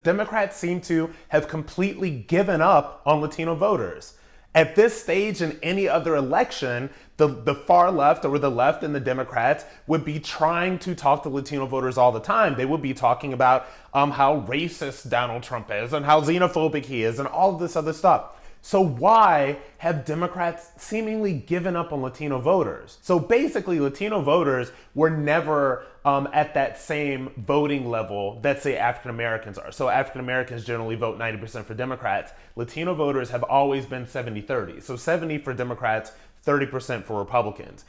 Democrats seem to have completely given up on Latino voters. At this stage in any other election, the far left or the left and the Democrats would be trying to talk to Latino voters all the time. They would be talking about how racist Donald Trump is and how xenophobic he is and all of this other stuff. So why have Democrats seemingly given up on Latino voters? So basically, Latino voters were never at that same voting level that, say, African Americans are. So African Americans generally vote 90% for Democrats. Latino voters have always been 70-30. So 70 for Democrats, 30% for Republicans.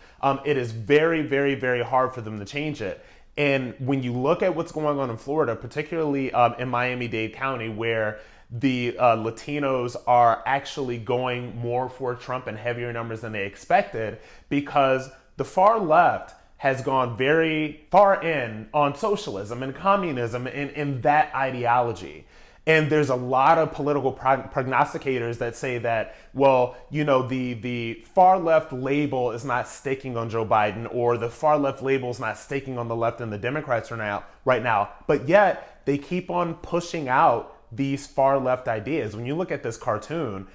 It is very, very, very hard for them to change it. And when you look at what's going on in Florida, particularly in Miami-Dade County, where the Latinos are actually going more for Trump in heavier numbers than they expected, because the far left has gone very far in on socialism and communism in that ideology. And there's a lot of political prognosticators that say that, well, you know, the far left label is not sticking on Joe Biden, or the far left label is not sticking on the left and the Democrats right now. But yet they keep on pushing out these far left ideas. When you look at this cartoon,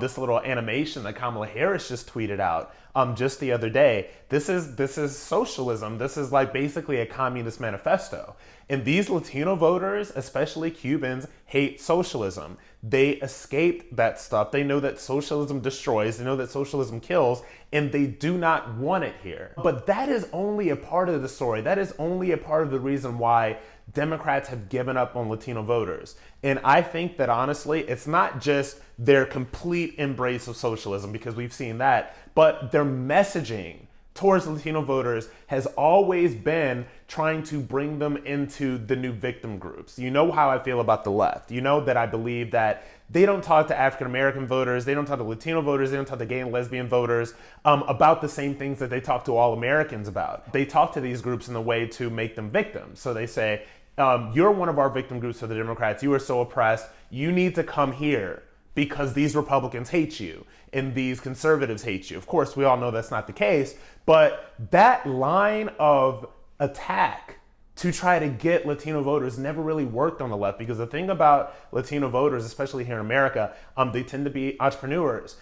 this little animation that Kamala Harris just tweeted out just the other day, this is socialism. This is like basically a communist manifesto. And these Latino voters, especially Cubans, hate socialism. They escaped that stuff. They know that socialism destroys. They know that socialism kills, and they do not want it here. But that is only a part of the story. That is only a part of the reason why Democrats have given up on Latino voters. And I think that honestly, it's not just their complete embrace of socialism, because we've seen that, but their messaging towards Latino voters has always been trying to bring them into the new victim groups. You know how I feel about the left. You know that I believe that they don't talk to African-American voters, they don't talk to Latino voters, they don't talk to gay and lesbian voters about the same things that they talk to all Americans about. They talk to these groups in a way to make them victims. So they say, you're one of our victim groups for the Democrats, you are so oppressed, you need to come here because these Republicans hate you and these conservatives hate you. Of course, we all know that's not the case, but that line of attack to try to get Latino voters never really worked on the left, because the thing about Latino voters, especially here in America, they tend to be entrepreneurs.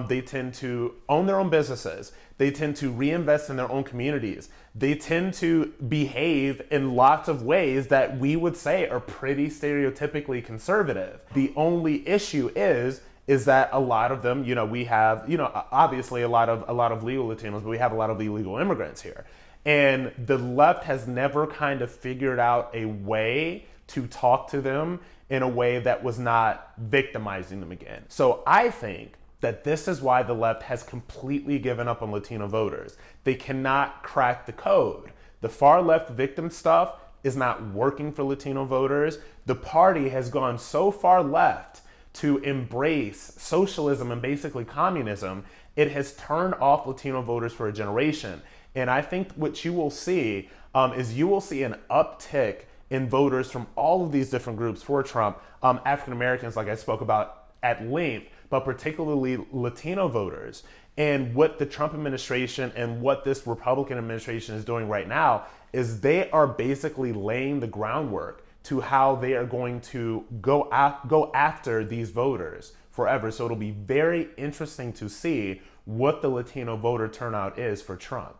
They tend to own their own businesses. They tend to reinvest in their own communities. They tend to behave in lots of ways that we would say are pretty stereotypically conservative. The only issue is that a lot of them, we have, obviously a lot of legal Latinos, but we have a lot of illegal immigrants here. And the left has never kind of figured out a way to talk to them in a way that was not victimizing them again. So I think that this is why the left has completely given up on Latino voters. They cannot crack the code. The far left victim stuff is not working for Latino voters. The party has gone so far left to embrace socialism and basically communism, it has turned off Latino voters for a generation. And I think what you will see is you will see an uptick in voters from all of these different groups for Trump, African Americans, like I spoke about at length, but particularly Latino voters. And what the Trump administration and what this Republican administration is doing right now is they are basically laying the groundwork to how they are going to go after these voters forever. So it'll be very interesting to see what the Latino voter turnout is for Trump.